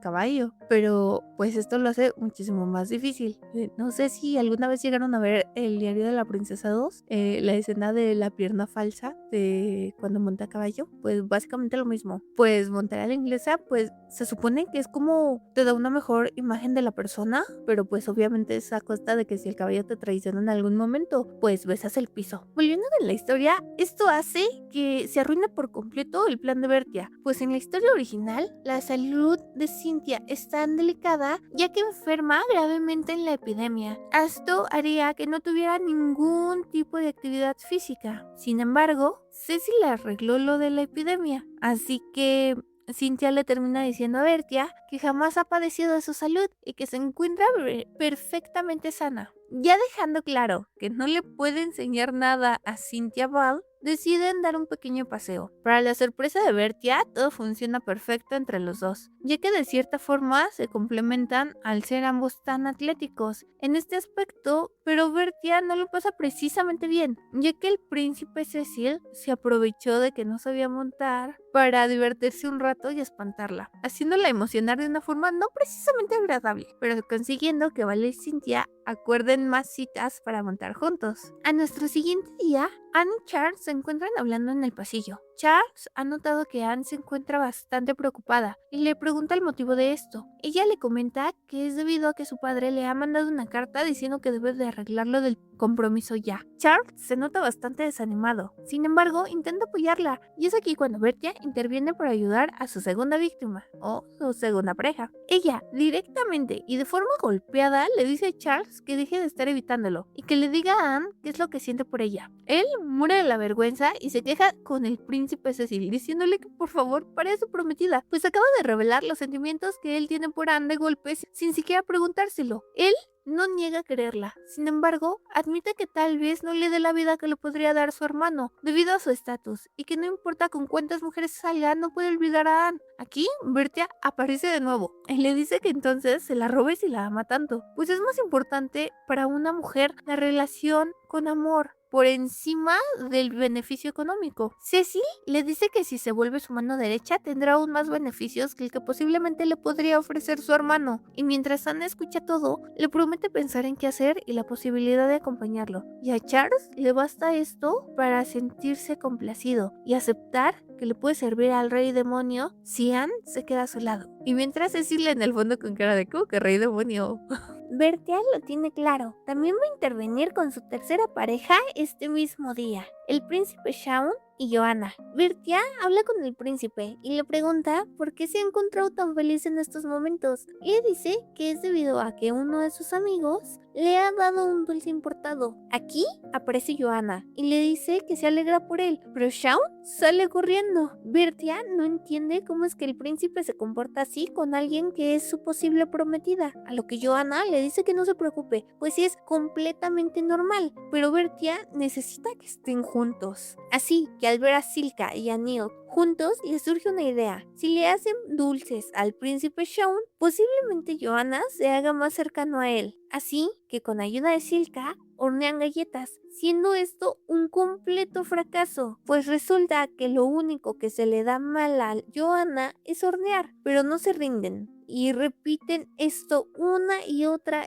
caballo. Pero pues esto lo hace muchísimo más difícil. No sé si alguna vez llegaron a ver el diario de la princesa 2, la escena de la pierna falsa de cuando monta a caballo, pues básicamente lo mismo. Pues montar a la inglesa, pues se supone que es como te da una mejor imagen de la persona, pero pues obviamente es a costa de que si el caballo te traiciona en algún momento, pues besas el piso. Volviendo a la historia, esto hace que se arruine por completo el plan de Bertia, pues en la historia original, la salud de Cynthia es tan delicada ya que enferma gravemente en la epidemia. Esto haría que no tuviera ningún tipo de actividad física. Sin embargo, Cecil arregló lo de la epidemia, así que Cynthia le termina diciendo a Bertia que jamás ha padecido de su salud y que se encuentra perfectamente sana. Ya dejando claro que no le puede enseñar nada a Cynthia Ball, deciden dar un pequeño paseo. Para la sorpresa de Bertia, todo funciona perfecto entre los dos, ya que de cierta forma se complementan al ser ambos tan atléticos en este aspecto, pero Bertia no lo pasa precisamente bien, ya que el príncipe Cecil se aprovechó de que no sabía montar para divertirse un rato y espantarla, haciéndola emocionar de una forma no precisamente agradable, pero consiguiendo que Vale y Cynthia acuerden más citas para montar juntos. A nuestro siguiente día, Anne y Charles se encuentran hablando en el pasillo. Charles ha notado que Anne se encuentra bastante preocupada y le pregunta el motivo de esto. Ella le comenta que es debido a que su padre le ha mandado una carta diciendo que debe de arreglarlo del compromiso ya. Charles se nota bastante desanimado, sin embargo intenta apoyarla y es aquí cuando Bertia interviene para ayudar a su segunda víctima o su segunda pareja. Ella directamente y de forma golpeada le dice a Charles que deje de estar evitándolo y que le diga a Anne qué es lo que siente por ella. Él muere de la vergüenza y se queja con el príncipe Cecil, diciéndole que por favor pare a su prometida, pues acaba de revelar los sentimientos que él tiene por Anne de golpes sin siquiera preguntárselo. Él no niega quererla, sin embargo, admite que tal vez no le dé la vida que le podría dar su hermano, debido a su estatus, y que no importa con cuántas mujeres salga, no puede olvidar a Anne. Aquí, Bertia aparece de nuevo, y le dice que entonces se la robe si la ama tanto, pues es más importante para una mujer la relación con amor por encima del beneficio económico. Cecil le dice que si se vuelve su mano derecha tendrá aún más beneficios que el que posiblemente le podría ofrecer su hermano, y mientras Anne escucha todo, le promete pensar en qué hacer y la posibilidad de acompañarlo, y a Charles le basta esto para sentirse complacido y aceptar que le puede servir al rey demonio si Anne se queda a su lado. Y mientras Cecil en el fondo con cara de ¿cómo que rey demonio? Bertia lo tiene claro. También va a intervenir con su tercera pareja este mismo día, el príncipe Shaun y Joanna. Bertia habla con el príncipe y le pregunta por qué se ha encontrado tan feliz en estos momentos. Le dice que es debido a que uno de sus amigos le ha dado un dulce importado. Aquí aparece Joanna y le dice que se alegra por él, pero Shaun sale corriendo. Bertia no entiende cómo es que el príncipe se comporta así con alguien que es su posible prometida, a lo que Joanna le dice que no se preocupe, pues sí es completamente normal, pero Bertia necesita que estén juntos. Así que al ver a Silka y a Neil juntos, les surge una idea. Si le hacen dulces al príncipe Shaun, posiblemente Joanna se haga más cercano a él. Así que con ayuda de Silka, hornean galletas, siendo esto un completo fracaso, pues resulta que lo único que se le da mal a Joanna es hornear, pero no se rinden y repiten esto una y otra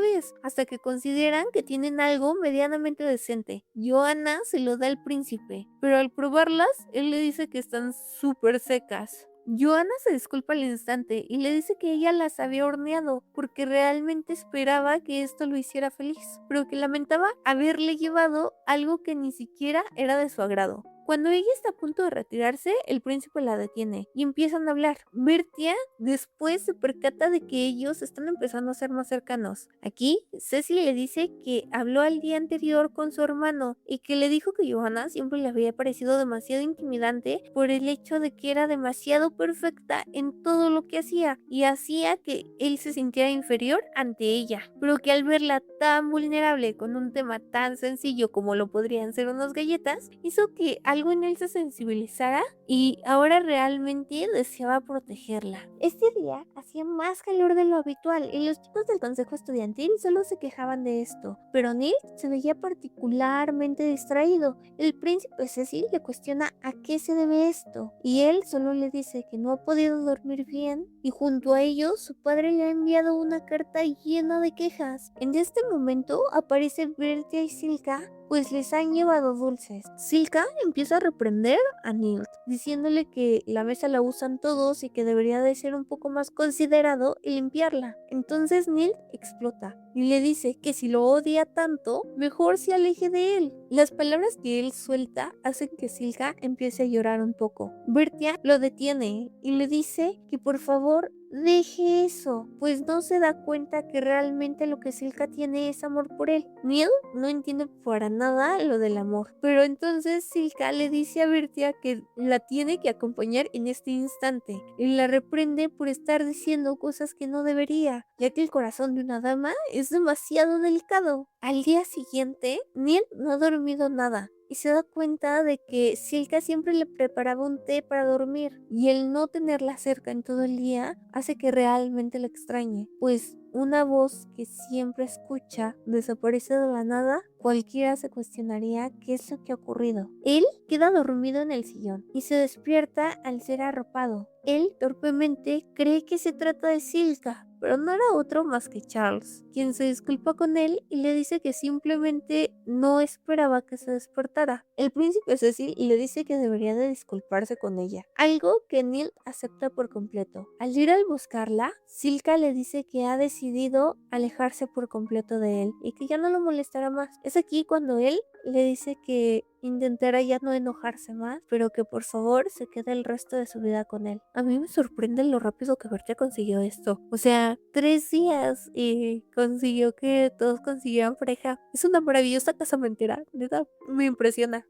vez hasta que consideran que tienen algo medianamente decente. Joanna se lo da al príncipe, pero al probarlas, él le dice que están súper secas. Joanna se disculpa al instante y le dice que ella las había horneado porque realmente esperaba que esto lo hiciera feliz, pero que lamentaba haberle llevado algo que ni siquiera era de su agrado. Cuando ella está a punto de retirarse, el príncipe la detiene y empiezan a hablar. Bertia después se percata de que ellos están empezando a ser más cercanos. Aquí, Cecil le dice que habló al día anterior con su hermano y que le dijo que Johanna siempre le había parecido demasiado intimidante por el hecho de que era demasiado perfecta en todo lo que hacía y hacía que él se sintiera inferior ante ella, pero que al verla tan vulnerable con un tema tan sencillo como lo podrían ser unas galletas, hizo que algo en él se sensibilizara y ahora realmente deseaba protegerla. Este día hacía más calor de lo habitual y los chicos del consejo estudiantil solo se quejaban de esto, pero Neil se veía particularmente distraído. El príncipe Cecil le cuestiona a qué se debe esto y él solo le dice que no ha podido dormir bien y junto a ello su padre le ha enviado una carta llena de quejas. En este momento aparece Bertia y Silka, pues les han llevado dulces. Silka empieza a reprender a Nilt, diciéndole que la mesa la usan todos y que debería de ser un poco más considerado y limpiarla. Entonces Nilt explota y le dice que si lo odia tanto, mejor se aleje de él. Las palabras que él suelta hacen que Silka empiece a llorar un poco. Bertia lo detiene y le dice que por favor deje eso, pues no se da cuenta que realmente lo que Silka tiene es amor por él. Neil no entiende para nada lo del amor, pero entonces Silka le dice a Bertia que la tiene que acompañar en este instante y la reprende por estar diciendo cosas que no debería, ya que el corazón de una dama es demasiado delicado. Al día siguiente, Neil no ha dormido nada y se da cuenta de que Silka siempre le preparaba un té para dormir y el no tenerla cerca en todo el día hace que realmente lo extrañe, pues una voz que siempre escucha desaparece de la nada. Cualquiera se cuestionaría qué es lo que ha ocurrido. Él queda dormido en el sillón y se despierta al ser arropado. Él torpemente cree que se trata de Silka, pero no era otro más que Charles, quien se disculpa con él y le dice que simplemente no esperaba que se despertara. El príncipe Cecil le dice que debería de disculparse con ella, algo que Neil acepta por completo. Al ir a buscarla, Silka le dice que ha decidido alejarse por completo de él y que ya no lo molestará más. Es aquí cuando él le dice que intentará ya no enojarse más, pero que por favor se quede el resto de su vida con él. A mí me sorprende lo rápido que Bertia consiguió esto. O sea, 3 días y consiguió que todos consiguieran pareja. Es una maravillosa casamentera, neta, me impresiona.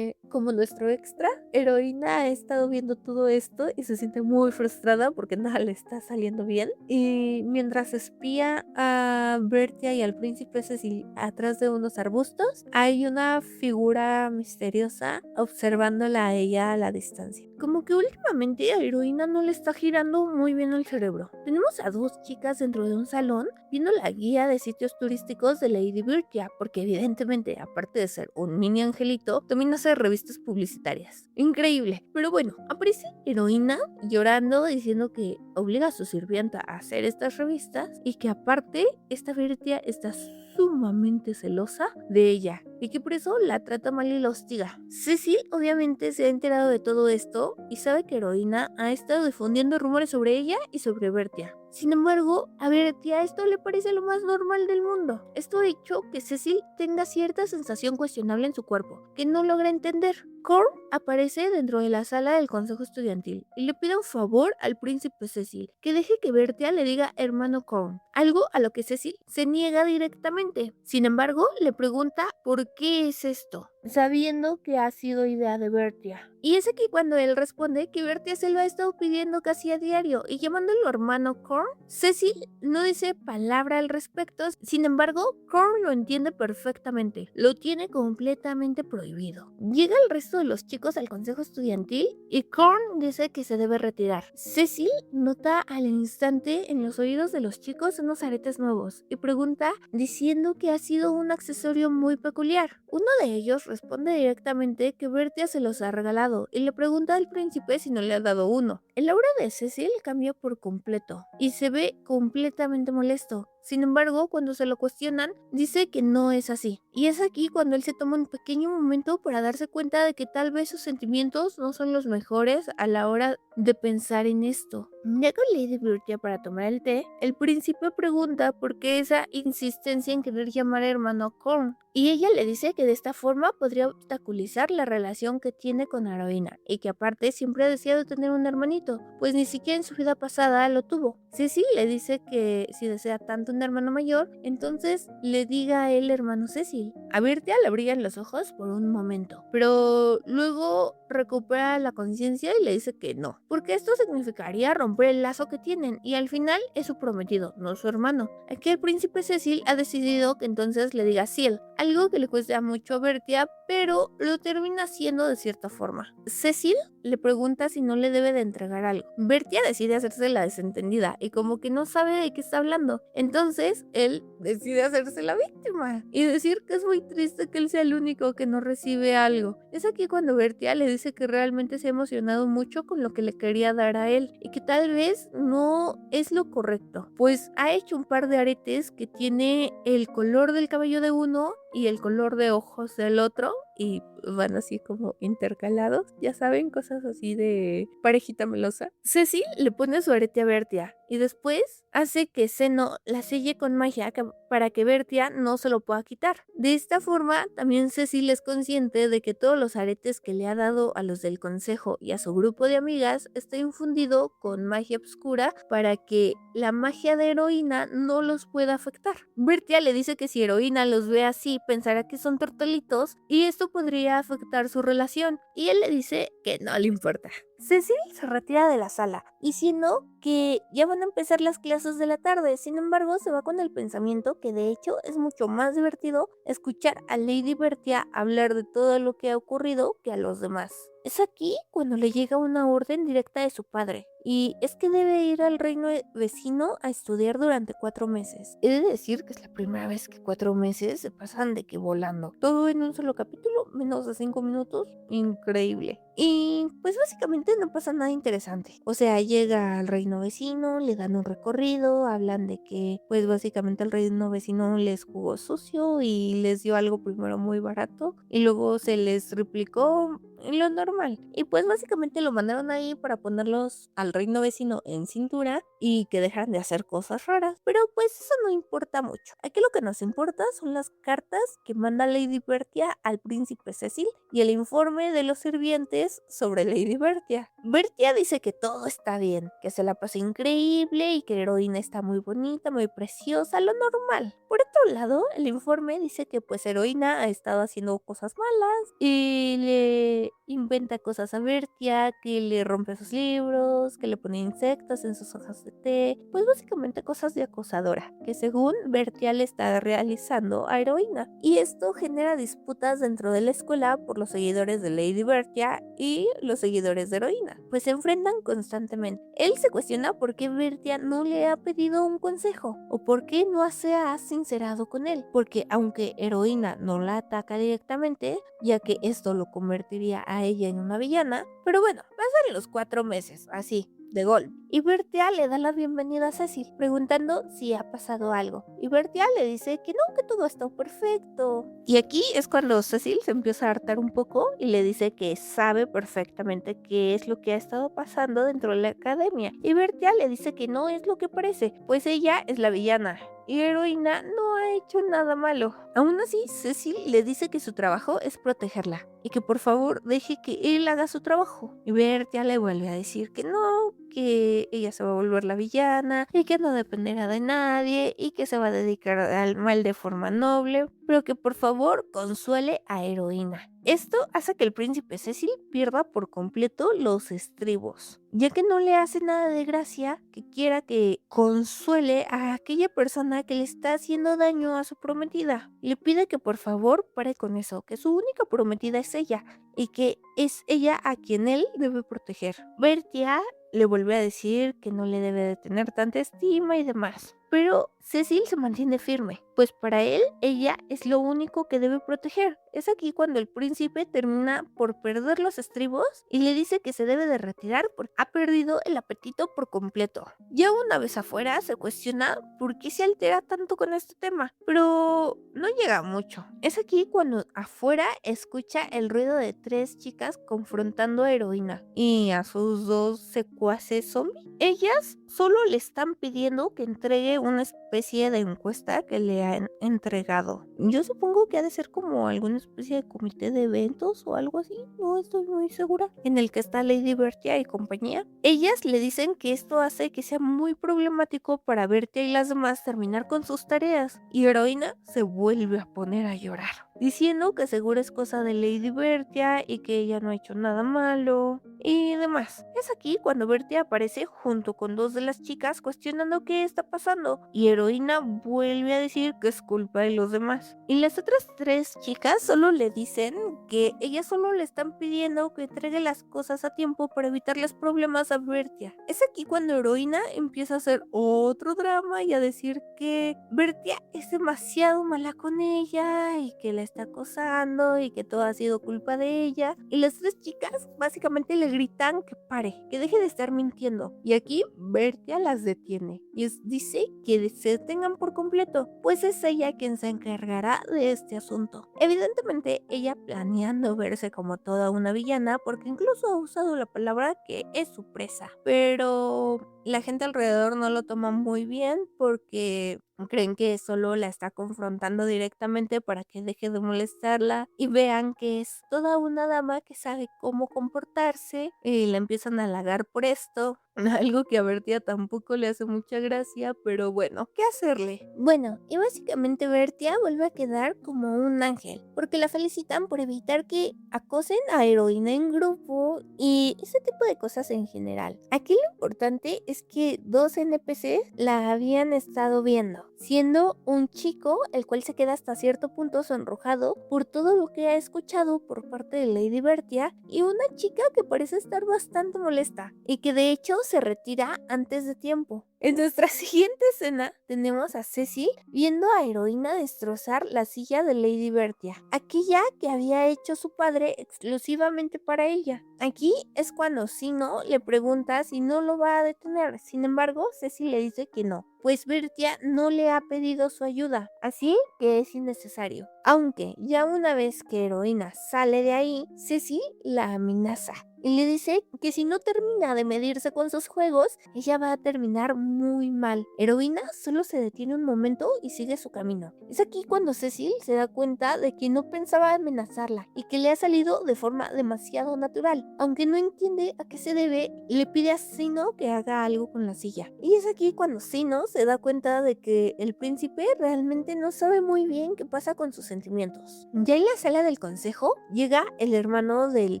Como nuestro extra, Heroína ha estado viendo todo esto y se siente muy frustrada porque nada le está saliendo bien. Y mientras espía a Bertia y al príncipe Cecil atrás de unos arbustos, hay una figura misteriosa observándola a ella a la distancia. Como que últimamente a Heroína no le está girando muy bien el cerebro. Tenemos a 2 chicas dentro de un salón viendo la guía de sitios turísticos de Lady Bertia, porque evidentemente, aparte de ser un mini angelito, también hace revistas publicitarias. Increíble. Pero bueno, aparece Heroína llorando diciendo que obliga a su sirvienta a hacer estas revistas y que aparte esta Bertia está sumamente celosa de ella y que por eso la trata mal y la hostiga. Cecil obviamente se ha enterado de todo esto y sabe que Heroína ha estado difundiendo rumores sobre ella y sobre Bertia. Sin embargo, a Bertia esto le parece lo más normal del mundo. Esto ha hecho que Cecil tenga cierta sensación cuestionable en su cuerpo, que no logra entender. Corn aparece dentro de la sala del consejo estudiantil y le pide un favor al príncipe Cecil, que deje que Bertia le diga hermano Corn, algo a lo que Cecil se niega directamente. Sin embargo, le pregunta por qué es esto, sabiendo que ha sido idea de Bertia. Y es aquí cuando él responde que Bertia se lo ha estado pidiendo casi a diario y llamándolo hermano Corn. Cecil no dice palabra al respecto, sin embargo, Corn lo entiende perfectamente, lo tiene completamente prohibido. Llega el resto de los chicos al consejo estudiantil y Corn dice que se debe retirar. Cecil nota al instante en los oídos de los chicos unos aretes nuevos y pregunta diciendo que ha sido un accesorio muy peculiar. Uno de ellos responde directamente que Bertia se los ha regalado y le pregunta al príncipe si no le ha dado uno. El aura de Cecil cambia por completo y se ve completamente molesto. Sin embargo, cuando se lo cuestionan, dice que no es así. Y es aquí cuando él se toma un pequeño momento para darse cuenta de que tal vez sus sentimientos no son los mejores a la hora de pensar en esto. Llega Lady Virtia para tomar el té. El príncipe pregunta por qué esa insistencia en querer llamar hermano a Corn, y ella le dice que de esta forma podría obstaculizar la relación que tiene con Heroína, y que aparte siempre ha deseado tener un hermanito, pues ni siquiera en su vida pasada lo tuvo. Cecil le dice que si desea tanto un hermano mayor, entonces le diga a él hermano Cecil. A Virtia le brillan los ojos por un momento, pero luego recupera la conciencia y le dice que no, porque esto significaría romper el lazo que tienen, y al final es su prometido, no su hermano. Aquí el príncipe Cecil ha decidido que entonces le diga Ciel, algo que le cuesta mucho a Bertia, pero lo termina haciendo de cierta forma. Cecil le pregunta si no le debe de entregar algo. Bertia decide hacerse la desentendida y como que no sabe de qué está hablando. Entonces él decide hacerse la víctima y decir que es muy triste que él sea el único que no recibe algo. Es aquí cuando Bertia le dice que realmente se ha emocionado mucho con lo que le quería dar a él y que tal vez no es lo correcto, pues ha hecho un par de aretes que tiene el color del cabello de uno y el color de ojos del otro y van así como intercalados, ya saben, cosas así de parejita melosa. Cecil le pone su arete a Bertia y después hace que Zeno la selle con magia para que Bertia no se lo pueda quitar. De esta forma, también Cecil es consciente de que todos los aretes que le ha dado a los del consejo y a su grupo de amigas está infundido con magia oscura para que la magia de Heroína no los pueda afectar. Bertia le dice que si Heroína los ve así, pensará que son tortolitos y esto podría afectar su relación, y él le dice que no le importa. Cecil se retira de la sala, diciendo que ya van a empezar las clases de la tarde. Sin embargo, se va con el pensamiento que de hecho es mucho más divertido escuchar a Lady Bertia hablar de todo lo que ha ocurrido que a los demás. Es aquí cuando le llega una orden directa de su padre, y es que debe ir al reino vecino a estudiar durante 4 meses. He de decir que es la primera vez que 4 meses se pasan de que volando. Todo en un solo capítulo, menos de 5 minutos, increíble. Y pues básicamente no pasa nada interesante. O sea, llega al reino vecino, le dan un recorrido, hablan de que pues básicamente el reino vecino les jugó sucio y les dio algo primero muy barato y luego se les replicó lo normal. Y pues básicamente lo mandaron ahí para ponerlos al reino vecino en cintura y que dejaran de hacer cosas raras. Pero pues eso no importa mucho. Aquí lo que nos importa son las cartas que manda Lady Bertia al príncipe Cecil y el informe de los sirvientes sobre Lady Bertia. Bertia dice que todo está bien, que se la pasa increíble y que la heroína está muy bonita, muy preciosa, lo normal. Por otro lado, el informe dice que pues heroína ha estado haciendo cosas malas y le inventa cosas a Bertia, que le rompe sus libros, que le pone insectos en sus hojas de té, pues básicamente cosas de acosadora, que según Bertia le está realizando a heroína. Y esto genera disputas dentro de la escuela por los seguidores de Lady Bertia y los seguidores de heroína, pues se enfrentan constantemente. Él se cuestiona por qué Bertia no le ha pedido un consejo o por qué no se ha sincerado con él, porque aunque heroína no la ataca directamente, ya que esto lo convertiría a ella en una villana, pero bueno, pasan los 4 meses, así, de golpe. Y Bertia le da la bienvenida a Cecil, preguntando si ha pasado algo. Y Bertia le dice que no, que todo está perfecto. Y aquí es cuando Cecil se empieza a hartar un poco y le dice que sabe perfectamente qué es lo que ha estado pasando dentro de la academia. Y Bertia le dice que no es lo que parece, pues ella es la villana y Heroína no ha hecho nada malo. Aún así, Cecil le dice que su trabajo es protegerla y que por favor deje que él haga su trabajo. Y Bertia le vuelve a decir que no, que ella se va a volver la villana y que no dependerá de nadie y que se va a dedicar al mal de forma noble, pero que por favor consuele a Heroína. Esto hace que el príncipe Cecil pierda por completo los estribos, ya que no le hace nada de gracia que quiera que consuele a aquella persona que le está haciendo daño a su prometida. Le pide que por favor pare con eso, que su única prometida es ella y que es ella a quien él debe proteger. Bertia le vuelve a decir que no le debe de tener tanta estima y demás. Pero Cecil se mantiene firme, pues para él ella es lo único que debe proteger. Es aquí cuando el príncipe termina por perder los estribos y le dice que se debe de retirar porque ha perdido el apetito por completo. Ya una vez afuera se cuestiona por qué se altera tanto con este tema, pero no llega mucho. Es aquí cuando afuera escucha el ruido de 3 chicas confrontando a Heroína y a sus 2 secuaces zombies. Ellas solo le están pidiendo que entregue una especie de encuesta que le han entregado. Yo supongo que ha de ser como alguna especie de comité de eventos o algo así, no estoy muy segura, en el que está Lady Bertia y compañía. Ellas le dicen que esto hace que sea muy problemático para Bertia y las demás terminar con sus tareas, y Heroína se vuelve a poner a llorar, diciendo que seguro es cosa de Lady Bertia y que ella no ha hecho nada malo y demás. Es aquí cuando Bertie aparece junto con 2 de las chicas cuestionando qué está pasando, y Heroína vuelve a decir que es culpa de los demás. Y las otras 3 chicas solo le dicen que ellas solo le están pidiendo que entregue las cosas a tiempo para evitarles problemas a Bertia. Es aquí cuando Heroína empieza a hacer otro drama y a decir que Bertia es demasiado mala con ella y que la está acosando y que todo ha sido culpa de ella. Y las 3 chicas básicamente le gritan que pare, que deje de estar mintiendo. Y aquí Bertia las detiene y dice que se detengan por completo, pues es ella quien se encargará de este asunto. Evidentemente ella planeando verse como toda una villana, porque incluso ha usado la palabra que es su presa. Pero la gente alrededor no lo toma muy bien porque creen que solo la está confrontando directamente para que deje de molestarla y vean que es toda una dama que sabe cómo comportarse, y la empiezan a halagar por esto. Algo que a Bertia tampoco le hace mucha gracia, pero bueno, ¿qué hacerle? Bueno, y básicamente Bertia vuelve a quedar como un ángel, porque la felicitan por evitar que acosen a Heroína en grupo y ese tipo de cosas en general. Aquí lo importante es que 2 NPCs la habían estado viendo, siendo un chico el cual se queda hasta cierto punto sonrojado por todo lo que ha escuchado por parte de Lady Bertia, y una chica que parece estar bastante molesta y que de hecho se retira antes de tiempo. En nuestra siguiente escena tenemos a Cecil viendo a Heroína destrozar la silla de Lady Bertia, aquella que había hecho su padre exclusivamente para ella. Aquí es cuando Sino le pregunta si no lo va a detener, sin embargo Cecil le dice que no, pues Bertia no le ha pedido su ayuda, así que es innecesario. Aunque ya una vez que Heroína sale de ahí, Cecil la amenaza y le dice que si no termina de medirse con sus juegos, ella va a terminar muy mal. Heroína solo se detiene un momento y sigue su camino. Es aquí cuando Cecil se da cuenta de que no pensaba amenazarla y que le ha salido de forma demasiado natural. Aunque no entiende a qué se debe, le pide a Sino que haga algo con la silla. Y es aquí cuando Sino se da cuenta de que el príncipe realmente no sabe muy bien qué pasa con sus sentimientos. Ya en la sala del consejo llega el hermano del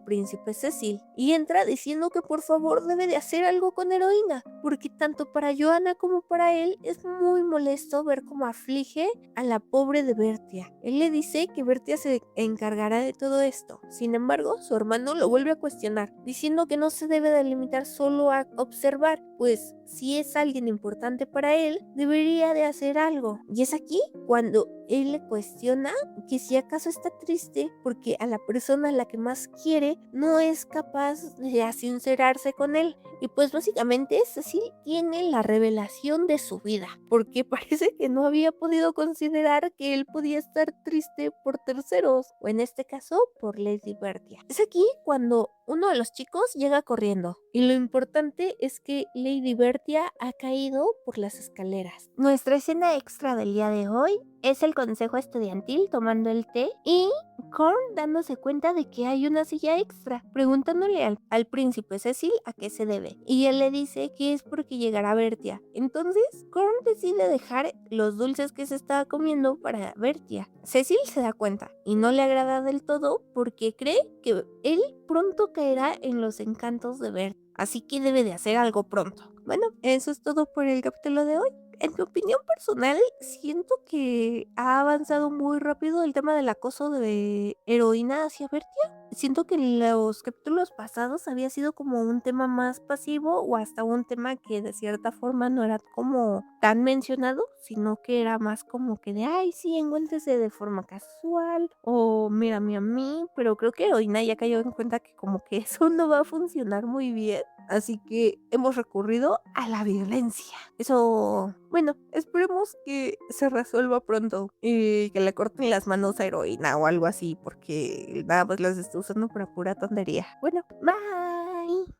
príncipe Cecil y entra diciendo que por favor debe de hacer algo con Heroína, porque tanto para Johanna como para él es muy molesto ver cómo aflige a la pobre de Bertia. Él le dice que Bertia se encargará de todo esto. Sin embargo, su hermano lo vuelve a cuestionar, diciendo que no se debe de limitar solo a observar, pues si es alguien importante para él, debería de hacer algo. Y es aquí cuando él le cuestiona que si acaso está triste porque a la persona a la que más quiere no es capaz de sincerarse con él. Y pues básicamente Cecil tiene la revelación de su vida, porque parece que no había podido considerar que él podía estar triste por terceros, o en este caso por Lady Bertia. Es aquí cuando uno de los chicos llega corriendo, y lo importante es que Lady Bertia ha caído por las escaleras. Nuestra escena extra del día de hoy es el consejo estudiantil tomando el té y Korn dándose cuenta de que hay una silla extra, preguntándole al príncipe Cecil a qué se debe, y él le dice que es porque llegará Bertia. Entonces Korn decide dejar los dulces que se estaba comiendo para Bertia. Cecil se da cuenta y no le agrada del todo porque cree que él pronto caerá en los encantos de Bertia, así que debe de hacer algo pronto. Bueno, eso es todo por el capítulo de hoy. En mi opinión personal, siento que ha avanzado muy rápido el tema del acoso de Heroína hacia Bertia. siento que los capítulos pasados había sido como un tema más pasivo o hasta un tema que de cierta forma no era como tan mencionado, sino que era más como que de, ay, sí, encuéntrese de forma casual o mírame a mí, pero creo que Oina ya cayó en cuenta que como que eso no va a funcionar muy bien, así que hemos recurrido a la violencia. Eso, bueno, esperemos que se resuelva pronto y que le corten las manos a Heroína o algo así, porque nada más las está usando para pura tontería. Bueno, bye.